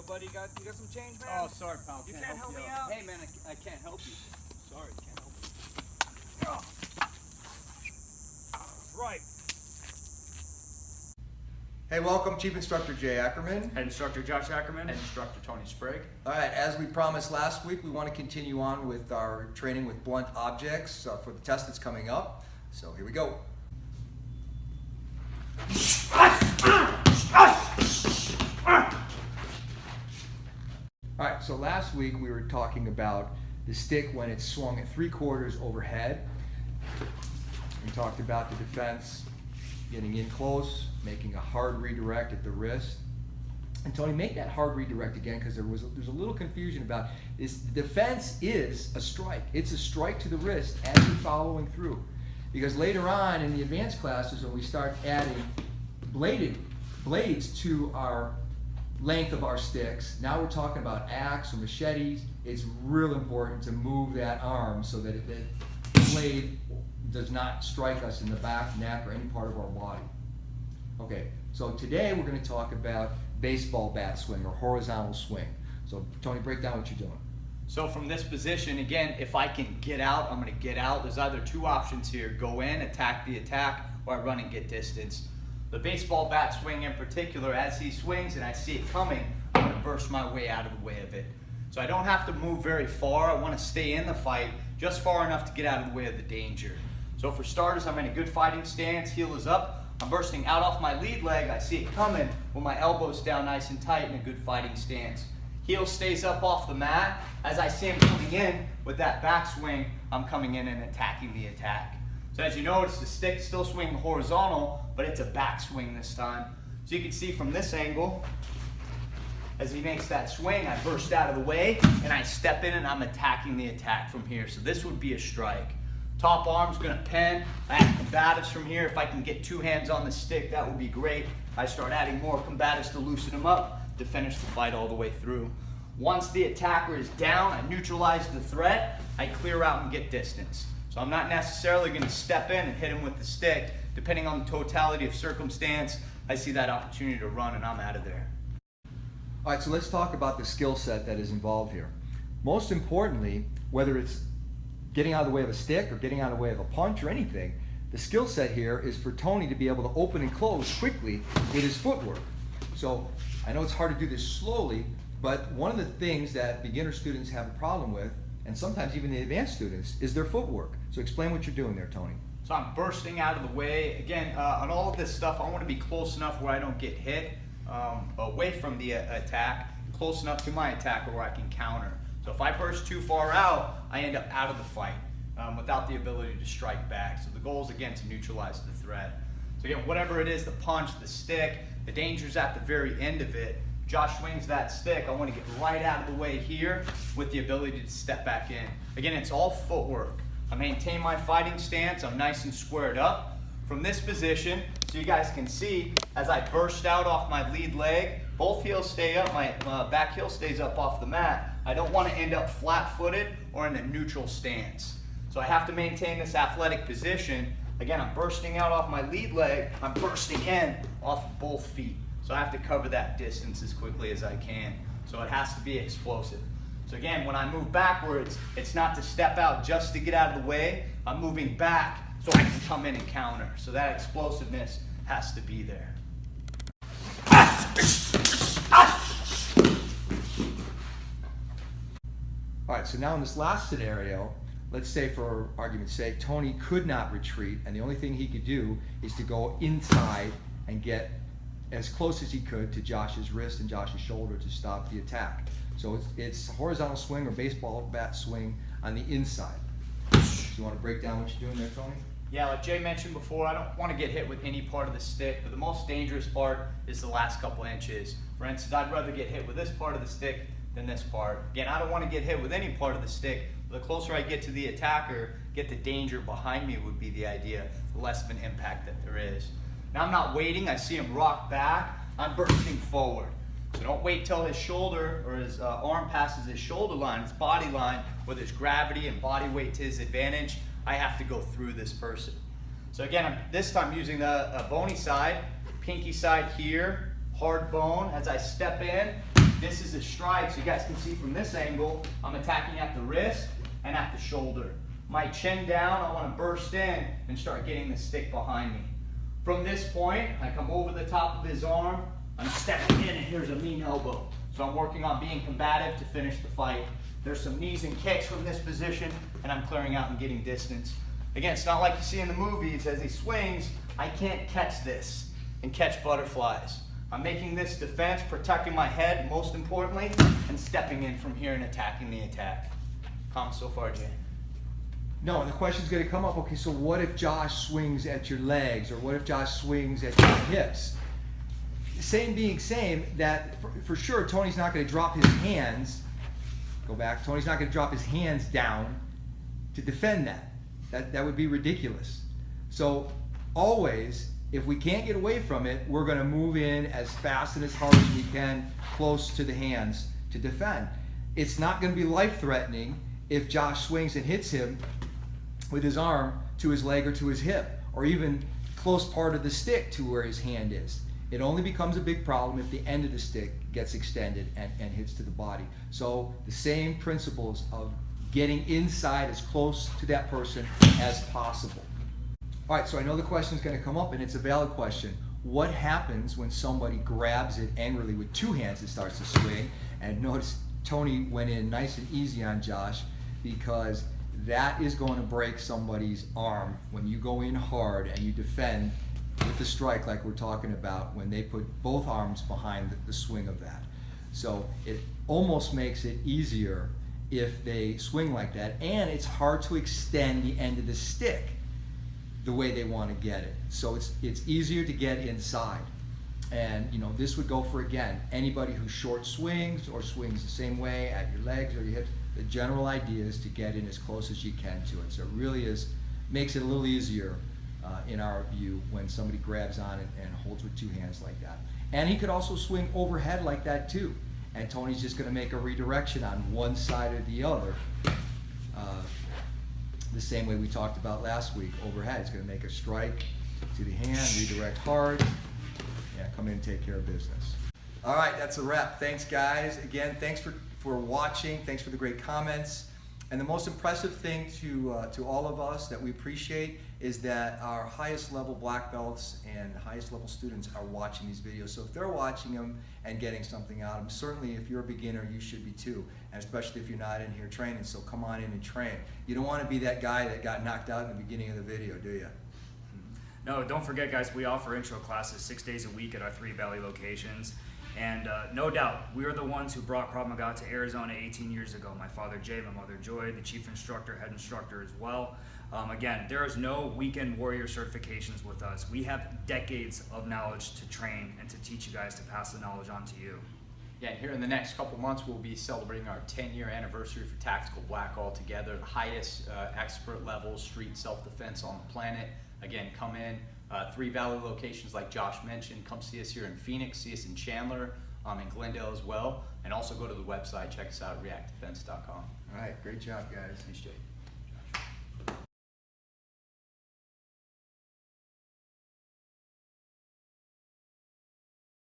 buddy, you got some change, man? Oh, sorry, pal. You can't help me out? Hey, man, I can't help you. Sorry, can't help you. Right. Hey, welcome, Chief Instructor Jay Ackerman. Head Instructor Josh Ackerman. Head Instructor Tony Sprague. All right, as we promised last week, we want to continue on with our training with blunt objects for the test that's coming up. So here we go. All right, so last week we were talking about the stick when it's swung at 3/4 overhead. We talked about the defense getting in close, making a hard redirect at the wrist. And Tony, make that hard redirect again, because there's a little confusion about this. The defense is a strike. It's a strike to the wrist as you're following through. Because later on in the advanced classes, when we start adding blades to our length of our sticks, now we're talking about axe or machetes. It's real important to move that arm so that the blade does not strike us in the back, neck, or any part of our body. Okay, so today we're going to talk about baseball bat swing or horizontal swing. So Tony, break down what you're doing. So from this position, again, if I can get out, I'm going to get out. There's either two options here. Go in, attack the attack, or I run and get distance. The baseball bat swing in particular, as he swings and I see it coming, I'm going to burst my way out of the way of it. So I don't have to move very far. I want to stay in the fight just far enough to get out of the way of the danger. So for starters, I'm in a good fighting stance, heel is up. I'm bursting out off my lead leg. I see it coming with my elbows down nice and tight in a good fighting stance. Heel stays up off the mat. As I see him coming in with that backswing, I'm coming in and attacking the attack. So as you notice, the stick is still swinging horizontal, but it's a backswing this time. So you can see from this angle, as he makes that swing, I burst out of the way and I step in and I'm attacking the attack from here. So this would be a strike. Top arm's gonna pen. I add combatives from here. If I can get two hands on the stick, that would be great. I start adding more combatives to loosen them up to finish the fight all the way through. Once the attacker is down, I neutralize the threat, I clear out and get distance. So I'm not necessarily gonna step in and hit him with the stick. Depending on the totality of circumstance, I see that opportunity to run and I'm out of there. All right, so let's talk about the skill set that is involved here. Most importantly, whether it's getting out of the way of a stick or getting out of the way of a punch or anything, the skill set here is for Tony to be able to open and close quickly with his footwork. So I know it's hard to do this slowly, but one of the things that beginner students have a problem with, and sometimes even the advanced students, is their footwork. So explain what you're doing there, Tony. So I'm bursting out of the way. Again, on all of this stuff, I want to be close enough where I don't get hit, away from the attack, close enough to my attacker where I can counter. So if I burst too far out, I end up out of the fight without the ability to strike back. So the goal is, again, to neutralize the threat. So again, whatever it is, the punch, the stick, the danger's at the very end of it. Josh swings that stick, I want to get right out of the way here with the ability to step back in. Again, it's all footwork. I maintain my fighting stance, I'm nice and squared up. From this position, so you guys can see, as I burst out off my lead leg, both heels stay up, my back heel stays up off the mat. I don't want to end up flat-footed or in a neutral stance. So I have to maintain this athletic position. Again, I'm bursting out off my lead leg, I'm bursting in off of both feet. So I have to cover that distance as quickly as I can. So it has to be explosive. So again, when I move backwards, it's not to step out just to get out of the way. I'm moving back so I can come in and counter. So that explosiveness has to be there. All right, so now in this last scenario, let's say for argument's sake, Tony could not retreat, and the only thing he could do is to go inside and get as close as he could to Josh's wrist and Josh's shoulder to stop the attack. So it's horizontal swing or baseball bat swing on the inside. So you want to break down what you're doing there, Tony? Yeah, like Jay mentioned before, I don't want to get hit with any part of the stick, but the most dangerous part is the last couple inches. For instance, I'd rather get hit with this part of the stick than this part. Again, I don't want to get hit with any part of the stick. The closer I get to the attacker, get the danger behind me would be the idea, the less of an impact that there is. Now I'm not waiting, I see him rock back, I'm bursting forward. So don't wait till his shoulder or his arm passes his shoulder line, his body line, where there's gravity and body weight to his advantage. I have to go through this person. So again, this time using the bony side, pinky side here, hard bone. As I step in, This is a strike, so you guys can see from this angle, I'm attacking at the wrist and at the shoulder. My chin down, I want to burst in and start getting the stick behind me. From this point, I come over the top of his arm, I'm stepping in, and here's a mean elbow. So I'm working on being combative to finish the fight. There's some knees and kicks from this position, and I'm clearing out and getting distance. Again, it's not like you see in the movies. As he swings, I can't catch this and catch butterflies. I'm making this defense, protecting my head, most importantly, and stepping in from here and attacking the attack. Comments so far, Jay? No, and the question's going to come up, okay, so what if Josh swings at your legs, or what if Josh swings at your hips? Same being same, that for sure Tony's not going to drop his hands, Tony's not going to drop his hands down to defend that. That would be ridiculous. So always, if we can't get away from it, we're going to move in as fast and as hard as we can close to the hands to defend. It's not going to be life-threatening if Josh swings and hits him with his arm to his leg or to his hip, or even close part of the stick to where his hand is. It only becomes a big problem if the end of the stick gets extended and hits to the body. So the same principles of getting inside as close to that person as possible. All right, so I know the question is going to come up, and it's a valid question. What happens when somebody grabs it angrily with two hands and starts to swing? And notice Tony went in nice and easy on Josh, because that is going to break somebody's arm when you go in hard and you defend with the strike like we're talking about, when they put both arms behind the swing of that. So it almost makes it easier if they swing like that, and it's hard to extend the end of the stick the way they want to get it. So it's easier to get inside. And this would go for, again, anybody who short swings or swings the same way at your legs or your hips. The general idea is to get in as close as you can to it. So it really makes it a little easier in our view when somebody grabs on it and holds with two hands like that. And he could also swing overhead like that too. And Tony's just going to make a redirection on one side or the other. The same way we talked about last week, overhead. He's going to make a strike to the hand, redirect hard, come in and take care of business. All right, that's a wrap. Thanks, guys. Again, thanks for watching. Thanks for the great comments. And the most impressive thing to all of us that we appreciate is that our highest level black belts and highest level students are watching these videos. So if they're watching them and getting something out of them, certainly if you're a beginner, you should be too. And especially if you're not in here training, so come on in and train. You don't want to be that guy that got knocked out in the beginning of the video, do you? No, don't forget, guys, we offer intro classes 6 days a week at our 3 Valley locations. And no doubt, we are the ones who brought Krav Maga to Arizona 18 years ago. My father Jay, my mother Joy, the chief instructor, head instructor as well. Again, there is no weekend warrior certifications with us. We have decades of knowledge to train and to teach you guys to pass the knowledge on to you. Yeah, and here in the next couple months, we'll be celebrating our 10-year anniversary for Tactical Black altogether, the highest expert level street self-defense on the planet. Again, come in, 3 Valley locations like Josh mentioned. Come see us here in Phoenix, see us in Chandler, in Glendale as well, and also go to the website, check us out at reactdefense.com. All right, great job, guys. Thanks, Jay.